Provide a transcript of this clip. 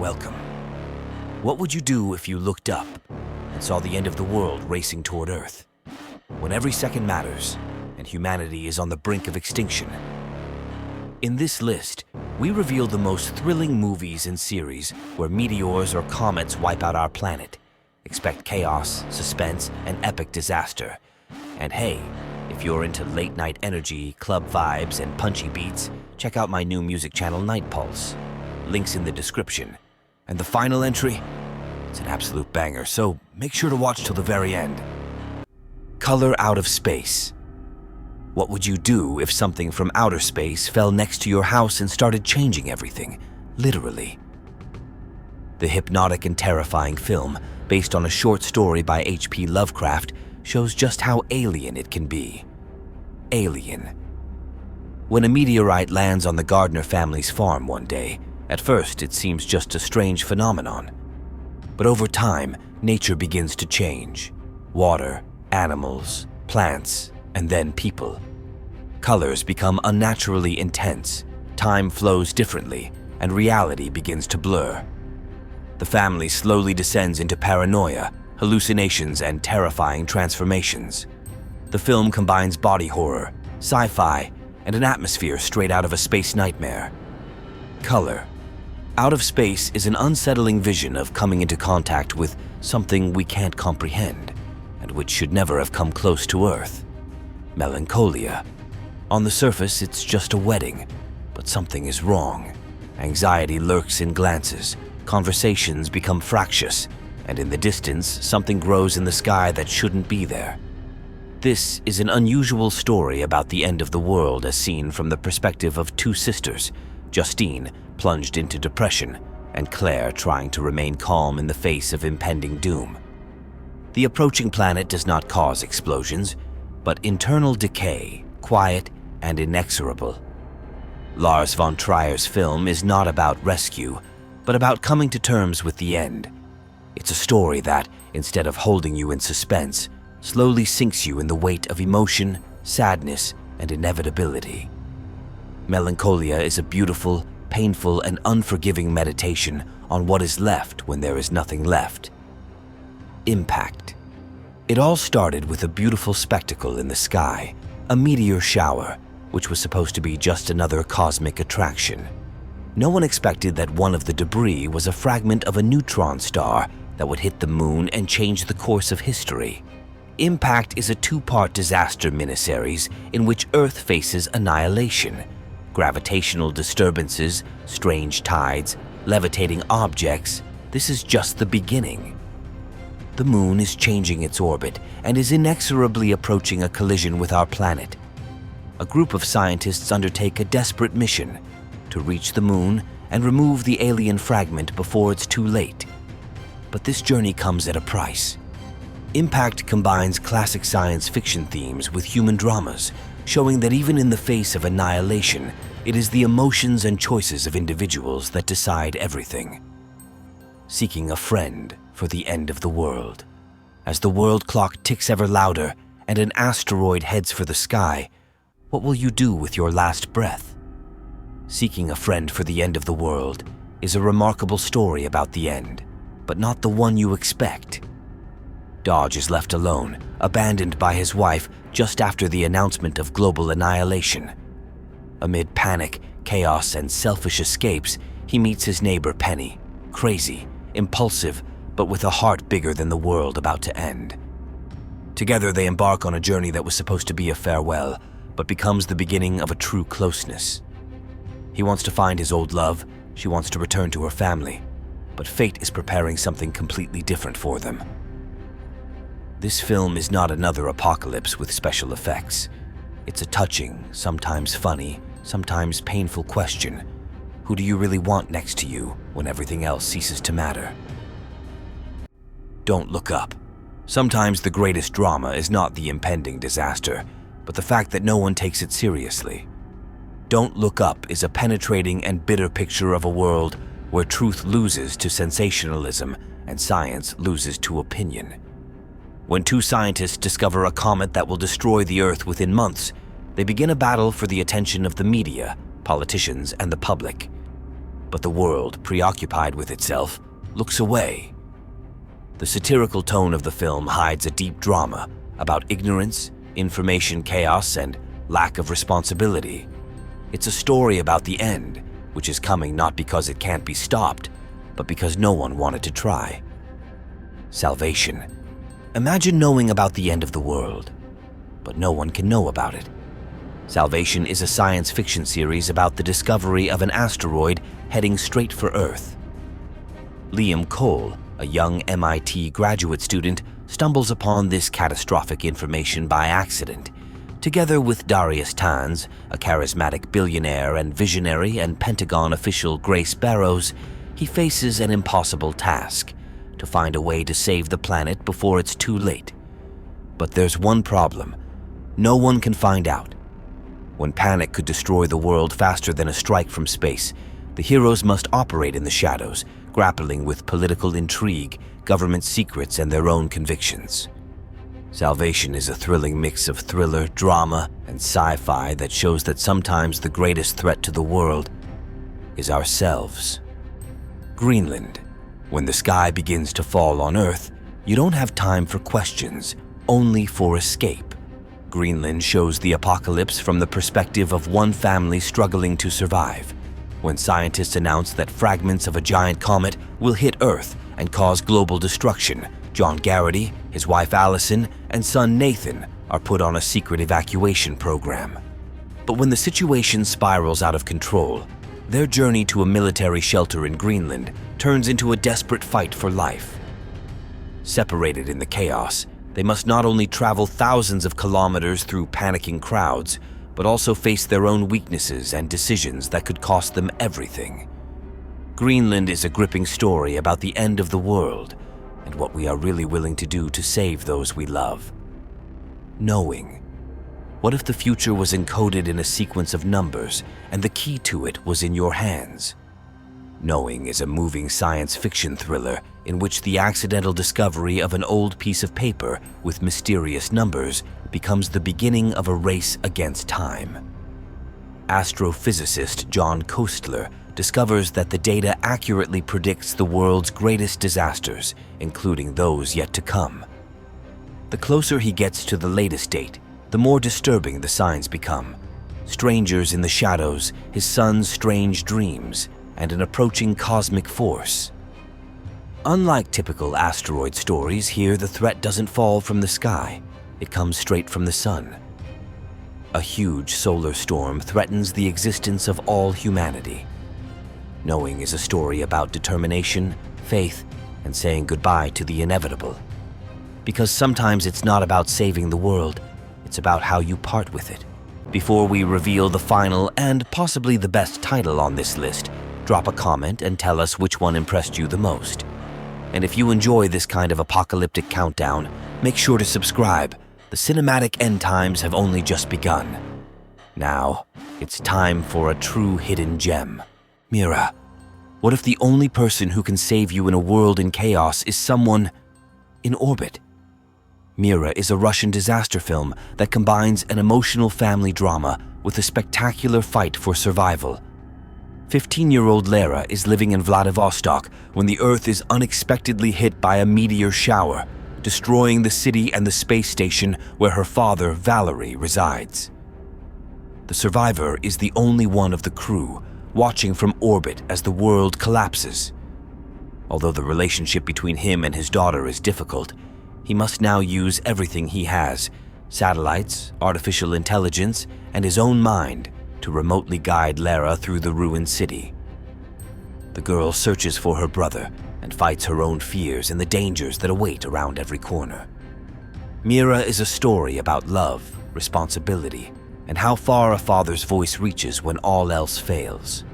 Welcome. What would you do if you looked up and saw the end of the world racing toward Earth? When every second matters and humanity is on the brink of extinction. In this list, we reveal the most thrilling movies and series where meteors or comets wipe out our planet. Expect chaos, suspense, and epic disaster. And hey, if you're into late-night energy, club vibes, and punchy beats, check out my new music channel, Night Pulse. Links in the description. And the final entry? It's an absolute banger, so make sure to watch till the very end. Color out of space. What would you do if something from outer space fell next to your house and started changing everything, literally? The hypnotic and terrifying film, based on a short story by H.P. Lovecraft, shows just how alien it can be. Alien. When a meteorite lands on the Gardner family's farm one day, at first it seems just a strange phenomenon. But over time, nature begins to change. Water, animals, plants, and then people. Colors become unnaturally intense, time flows differently, and reality begins to blur. The family slowly descends into paranoia, hallucinations, and terrifying transformations. The film combines body horror, sci-fi, and an atmosphere straight out of a space nightmare. Color. Out of space is an unsettling vision of coming into contact with something we can't comprehend, and which should never have come close to Earth. Melancholia. On the surface, it's just a wedding, but something is wrong. Anxiety lurks in glances, conversations become fractious, and in the distance, something grows in the sky that shouldn't be there. This is an unusual story about the end of the world as seen from the perspective of two sisters, Justine, plunged into depression, and Claire trying to remain calm in the face of impending doom. The approaching planet does not cause explosions, but internal decay, quiet and inexorable. Lars von Trier's film is not about rescue, but about coming to terms with the end. It's a story that, instead of holding you in suspense, slowly sinks you in the weight of emotion, sadness, and inevitability. Melancholia is a beautiful, painful, and unforgiving meditation on what is left when there is nothing left. Impact. It all started with a beautiful spectacle in the sky, a meteor shower, which was supposed to be just another cosmic attraction. No one expected that one of the debris was a fragment of a neutron star that would hit the moon and change the course of history. Impact is a two-part disaster miniseries in which Earth faces annihilation. Gravitational disturbances, strange tides, levitating objects, this is just the beginning. The moon is changing its orbit and is inexorably approaching a collision with our planet. A group of scientists undertake a desperate mission to reach the moon and remove the alien fragment before it's too late. But this journey comes at a price. Impact combines classic science fiction themes with human dramas, showing that even in the face of annihilation, it is the emotions and choices of individuals that decide everything. Seeking a friend for the end of the world. As the world clock ticks ever louder and an asteroid heads for the sky, what will you do with your last breath? Seeking a friend for the end of the world is a remarkable story about the end, but not the one you expect. Dodge is left alone, abandoned by his wife just after the announcement of global annihilation. Amid panic, chaos, and selfish escapes, he meets his neighbor Penny, crazy, impulsive, but with a heart bigger than the world about to end. Together they embark on a journey that was supposed to be a farewell, but becomes the beginning of a true closeness. He wants to find his old love, she wants to return to her family, but fate is preparing something completely different for them. This film is not another apocalypse with special effects. It's a touching, sometimes funny, sometimes painful question. Who do you really want next to you when everything else ceases to matter? Don't look up. Sometimes the greatest drama is not the impending disaster, but the fact that no one takes it seriously. Don't Look Up is a penetrating and bitter picture of a world where truth loses to sensationalism and science loses to opinion. When two scientists discover a comet that will destroy the Earth within months, they begin a battle for the attention of the media, politicians, and the public. but the world, preoccupied with itself, looks away. The satirical tone of the film hides a deep drama about ignorance, information chaos, and lack of responsibility. It's a story about the end, which is coming not because it can't be stopped, but because no one wanted to try. Salvation. Imagine knowing about the end of the world, but no one can know about it. Salvation is a science fiction series about the discovery of an asteroid heading straight for Earth. Liam Cole, a young MIT graduate student, stumbles upon this catastrophic information by accident. Together with Darius Tanz, a charismatic billionaire and visionary, and Pentagon official Grace Barrows, he faces an impossible task: to find a way to save the planet before it's too late. But there's one problem. No one can find out. When panic could destroy the world faster than a strike from space, the heroes must operate in the shadows, grappling with political intrigue, government secrets, and their own convictions. Salvation is a thrilling mix of thriller, drama, and sci-fi that shows that sometimes the greatest threat to the world is ourselves. Greenland. When the sky begins to fall on Earth, you don't have time for questions, only for escape. Greenland shows the apocalypse from the perspective of one family struggling to survive. When scientists announce that fragments of a giant comet will hit Earth and cause global destruction, John Garrity, his wife Allison, and son Nathan are put on a secret evacuation program. But when the situation spirals out of control, their journey to a military shelter in Greenland turns into a desperate fight for life. Separated in the chaos, they must not only travel thousands of kilometers through panicking crowds, but also face their own weaknesses and decisions that could cost them everything. Greenland is a gripping story about the end of the world and what we are really willing to do to save those we love. Knowing. What if the future was encoded in a sequence of numbers and the key to it was in your hands? Knowing is a moving science fiction thriller in which the accidental discovery of an old piece of paper with mysterious numbers becomes the beginning of a race against time. Astrophysicist John Kostler discovers that the data accurately predicts the world's greatest disasters, including those yet to come. The closer he gets to the latest date, the more disturbing the signs become. Strangers in the shadows, his son's strange dreams, and an approaching cosmic force. Unlike typical asteroid stories, here the threat doesn't fall from the sky. It comes straight from the sun. A huge solar storm threatens the existence of all humanity. Knowing is a story about determination, faith, and saying goodbye to the inevitable. Because sometimes it's not about saving the world, it's about how you part with it. Before we reveal the final and possibly the best title on this list, drop a comment and tell us which one impressed you the most. And if you enjoy this kind of apocalyptic countdown, make sure to subscribe. The cinematic end times have only just begun. Now, it's time for a true hidden gem. Mira, what if the only person who can save you in a world in chaos is someone in orbit? Mira is a Russian disaster film that combines an emotional family drama with a spectacular fight for survival. 15-year-old Lara is living in Vladivostok when the Earth is unexpectedly hit by a meteor shower, destroying the city and the space station where her father, Valery, resides. The survivor is the only one of the crew, watching from orbit as the world collapses. Although the relationship between him and his daughter is difficult, he must now use everything he has: satellites, artificial intelligence, and his own mind to remotely guide Lara through the ruined city. The girl searches for her brother and fights her own fears and the dangers that await around every corner. Mira is a story about love, responsibility, and how far a father's voice reaches when all else fails.